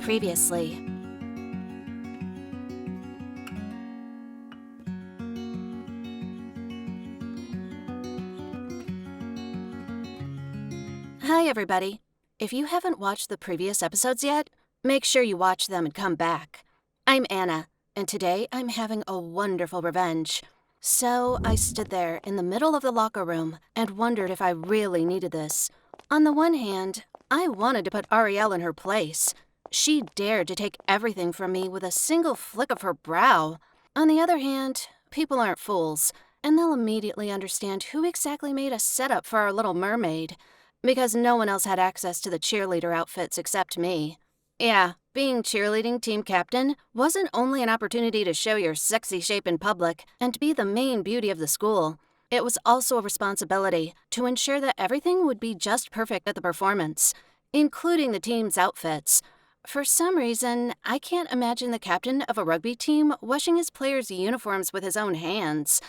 Previously. Hi, everybody. If you haven't watched the previous episodes yet, make sure you watch them and come back. I'm Anna, and today I'm having a wonderful revenge. So I stood there in the middle of the locker room and wondered if I really needed this. On the one hand, I wanted to put Ariel in her place. She dared to take everything from me with a single flick of her brow. On the other hand, people aren't fools, and they'll immediately understand who exactly made a setup for our little mermaid. Because no one else had access to the cheerleader outfits except me. Yeah, being cheerleading team captain wasn't only an opportunity to show your sexy shape in public and be the main beauty of the school. It was also a responsibility to ensure that everything would be just perfect at the performance, including the team's outfits. For some reason, I can't imagine the captain of a rugby team washing his players' uniforms with his own hands.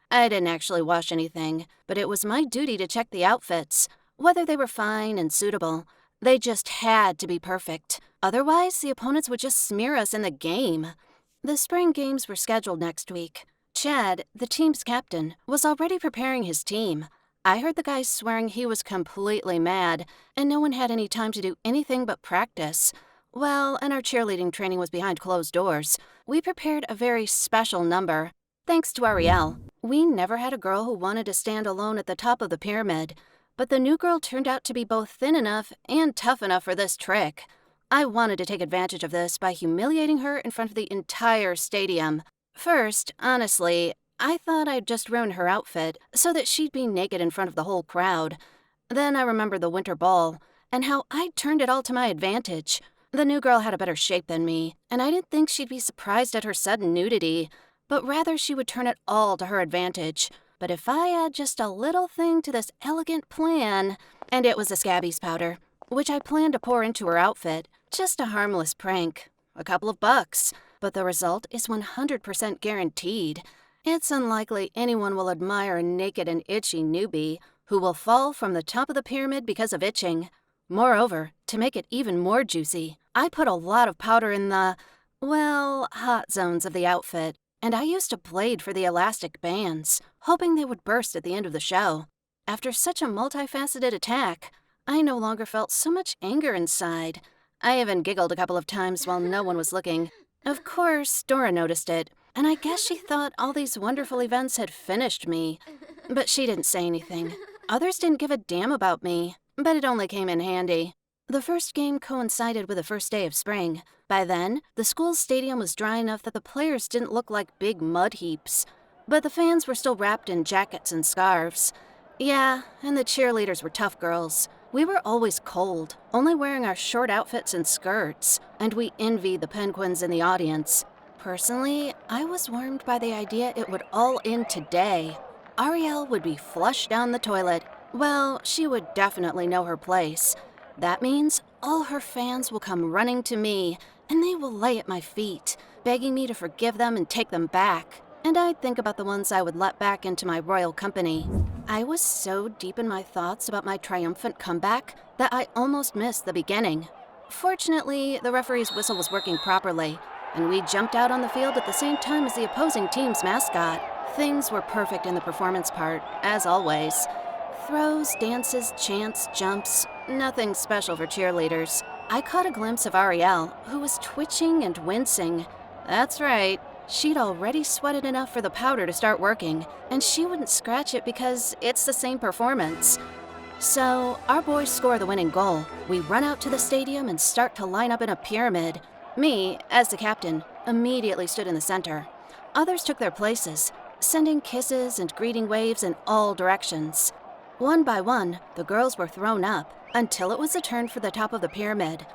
I didn't actually wash anything, but it was my duty to check the outfits. Whether they were fine and suitable, they just had to be perfect. Otherwise, the opponents would just smear us in the game. The spring games were scheduled next week. Chad, the team's captain, was already preparing his team. I heard the guys swearing he was completely mad, and no one had any time to do anything but practice. Well, and our cheerleading training was behind closed doors. We prepared a very special number. Thanks to Ariel, we never had a girl who wanted to stand alone at the top of the pyramid. But the new girl turned out to be both thin enough and tough enough for this trick. I wanted to take advantage of this by humiliating her in front of the entire stadium. First, honestly, I thought I'd just ruin her outfit so that she'd be naked in front of the whole crowd. Then I remembered the winter ball and how I'd turned it all to my advantage. The new girl had a better shape than me, and I didn't think she'd be surprised at her sudden nudity, but rather she would turn it all to her advantage. But if I add just a little thing to this elegant plan, and it was a scabies powder, which I planned to pour into her outfit, just a harmless prank, a couple of bucks, but the result is 100% guaranteed. It's unlikely anyone will admire a naked and itchy newbie who will fall from the top of the pyramid because of itching. Moreover, to make it even more juicy, I put a lot of powder in the, hot zones of the outfit. And I used a blade for the elastic bands, hoping they would burst at the end of the show. After such a multifaceted attack, I no longer felt so much anger inside. I even giggled a couple of times while no one was looking. Of course, Dora noticed it, and I guess she thought all these wonderful events had finished me. But she didn't say anything. Others didn't give a damn about me, but it only came in handy. The first game coincided with the first day of spring. By then, the school's stadium was dry enough that the players didn't look like big mud heaps. But the fans were still wrapped in jackets and scarves. Yeah, and the cheerleaders were tough girls. We were always cold, only wearing our short outfits and skirts, and we envied the penguins in the audience. Personally, I was warmed by the idea it would all end today. Ariel would be flushed down the toilet. Well, she would definitely know her place. That means all her fans will come running to me, and they will lay at my feet, begging me to forgive them and take them back. And I'd think about the ones I would let back into my royal company. I was so deep in my thoughts about my triumphant comeback that I almost missed the beginning. Fortunately, the referee's whistle was working properly, and we jumped out on the field at the same time as the opposing team's mascot. Things were perfect in the performance part, as always. Throws, dances, chants, jumps, nothing special for cheerleaders. I caught a glimpse of Ariel, who was twitching and wincing. That's right, she'd already sweated enough for the powder to start working, and she wouldn't scratch it because it's the same performance. So, our boys score the winning goal. We run out to the stadium and start to line up in a pyramid. Me, as the captain, immediately stood in the center. Others took their places, sending kisses and greeting waves in all directions. One by one, the girls were thrown up until it was a turn for the top of the pyramid.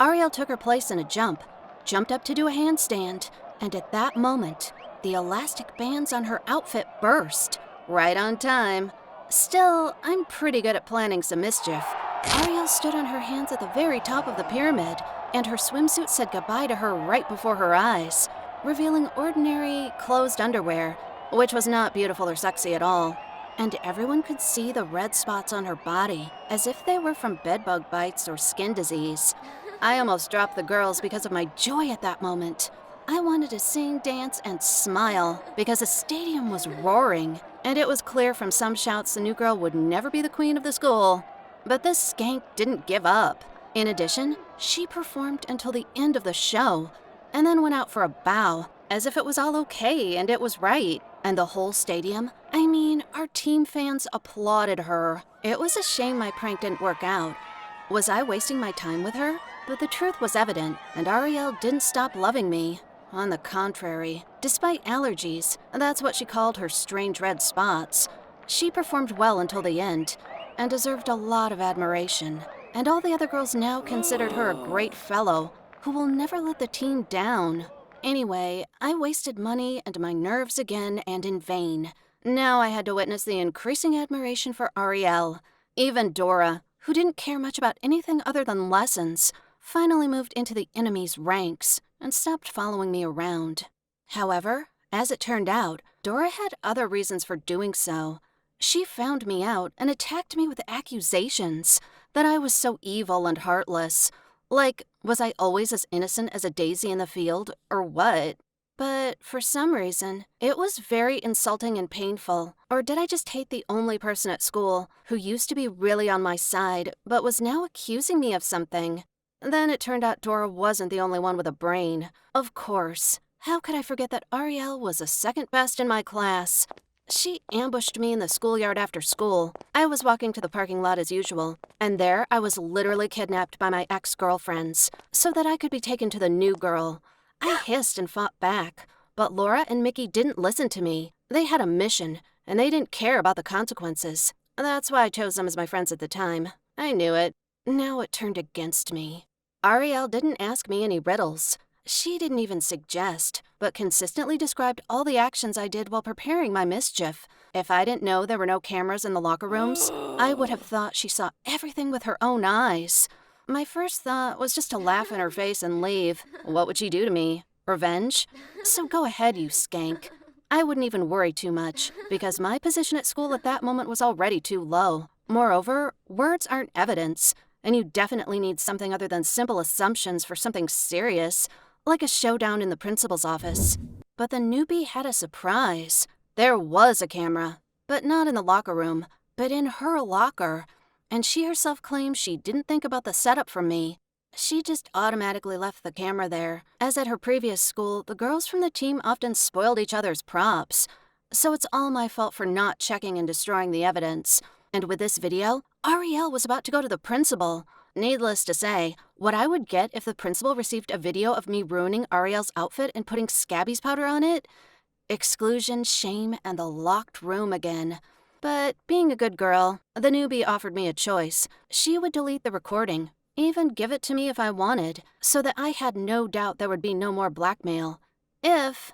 Ariel took her place in a jump, jumped up to do a handstand, and at that moment, the elastic bands on her outfit burst. Right on time. Still, I'm pretty good at planning some mischief. Ariel stood on her hands at the very top of the pyramid, and her swimsuit said goodbye to her right before her eyes, revealing ordinary, closed underwear, which was not beautiful or sexy at all. And everyone could see the red spots on her body, as if they were from bedbug bites or skin disease. I almost dropped the girls because of my joy at that moment. I wanted to sing, dance, and smile because the stadium was roaring, and it was clear from some shouts the new girl would never be the queen of the school. But this skank didn't give up. In addition, she performed until the end of the show, and then went out for a bow, as if it was all okay and it was right. And the whole stadium, I mean, our team fans applauded her. It was a shame my prank didn't work out. Was I wasting my time with her? But the truth was evident, and Ariel didn't stop loving me. On the contrary, despite allergies, that's what she called her strange red spots, she performed well until the end, and deserved a lot of admiration. And all the other girls now considered her a great fellow who will never let the team down. Anyway, I wasted money and my nerves again, and in vain. Now I had to witness the increasing admiration for Ariel. Even Dora, who didn't care much about anything other than lessons, finally moved into the enemy's ranks and stopped following me around. However, as it turned out, Dora had other reasons for doing so. She found me out and attacked me with accusations that I was so evil and heartless. Like, was I always as innocent as a daisy in the field, or what? But for some reason, it was very insulting and painful. Or did I just hate the only person at school who used to be really on my side, but was now accusing me of something? Then it turned out Dora wasn't the only one with a brain. Of course. How could I forget that Ariel was the second best in my class? She ambushed me in the schoolyard after school. I was walking to the parking lot as usual, and there I was literally kidnapped by my ex-girlfriends so that I could be taken to the new girl. I hissed and fought back, but Laura and Mickey didn't listen to me. They had a mission, and they didn't care about the consequences. That's why I chose them as my friends at the time. I knew it. Now it turned against me. Ariel didn't ask me any riddles. She didn't even suggest, but consistently described all the actions I did while preparing my mischief. If I didn't know there were no cameras in the locker rooms, I would have thought she saw everything with her own eyes. My first thought was just to laugh in her face and leave. What would she do to me? Revenge? So go ahead, you skank. I wouldn't even worry too much, because my position at school at that moment was already too low. Moreover, words aren't evidence, and you definitely need something other than simple assumptions for something serious, like a showdown in the principal's office. But the newbie had a surprise. There was a camera, but not in the locker room, but in her locker. And she herself claimed she didn't think about the setup for me. She just automatically left the camera there, as at her previous school, the girls from the team often spoiled each other's props. So it's all my fault for not checking and destroying the evidence. And with this video, Ariel was about to go to the principal. Needless to say, what I would get if the principal received a video of me ruining Ariel's outfit and putting scabies powder on it? Exclusion, shame, and the locked room again. But being a good girl, the newbie offered me a choice. She would delete the recording, even give it to me if I wanted, so that I had no doubt there would be no more blackmail. If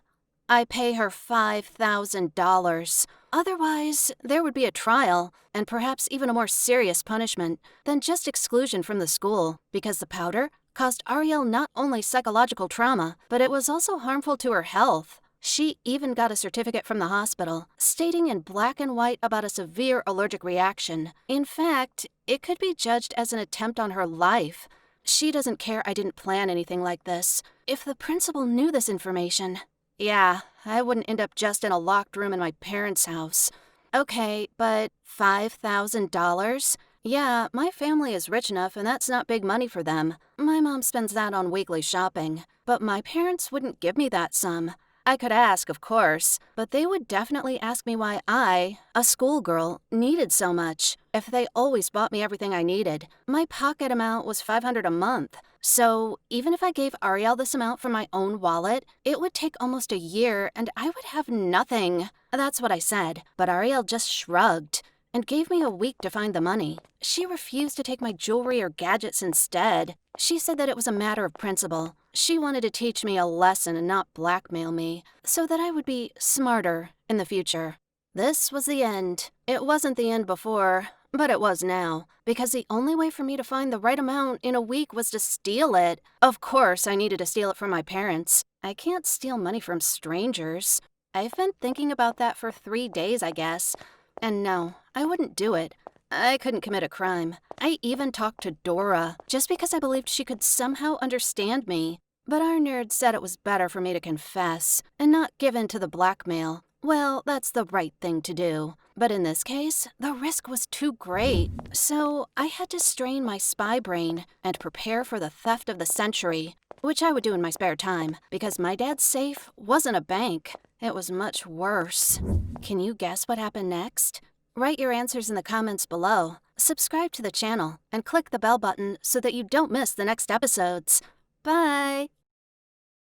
I pay her $5,000. Otherwise, there would be a trial, and perhaps even a more serious punishment than just exclusion from the school, because the powder caused Ariel not only psychological trauma, but it was also harmful to her health. She even got a certificate from the hospital, stating in black and white about a severe allergic reaction. In fact, it could be judged as an attempt on her life. She doesn't care I didn't plan anything like this. If the principal knew this information... Yeah, I wouldn't end up just in a locked room in my parents' house. Okay, but $5,000? Yeah, my family is rich enough and that's not big money for them. My mom spends that on weekly shopping. But my parents wouldn't give me that sum. I could ask, of course, but they would definitely ask me why I, a schoolgirl, needed so much. If they always bought me everything I needed, my pocket amount was $500 a month. So even if I gave Ariel this amount from my own wallet, it would take almost a year and I would have nothing. That's what I said, but Ariel just shrugged and gave me a week to find the money. She refused to take my jewelry or gadgets instead. She said that it was a matter of principle. She wanted to teach me a lesson and not blackmail me, so that I would be smarter in the future. This was the end. It wasn't the end before, but it was now, because the only way for me to find the right amount in a week was to steal it. Of course, I needed to steal it from my parents. I can't steal money from strangers. I've been thinking about that for 3 days, I guess. And no, I wouldn't do it. I couldn't commit a crime. I even talked to Dora, just because I believed she could somehow understand me. But our nerd said it was better for me to confess and not give in to the blackmail. Well, that's the right thing to do. But in this case, the risk was too great. So I had to strain my spy brain and prepare for the theft of the century, which I would do in my spare time, because my dad's safe wasn't a bank. It was much worse. Can you guess what happened next? Write your answers in the comments below. Subscribe to the channel and click the bell button so that you don't miss the next episodes. Bye!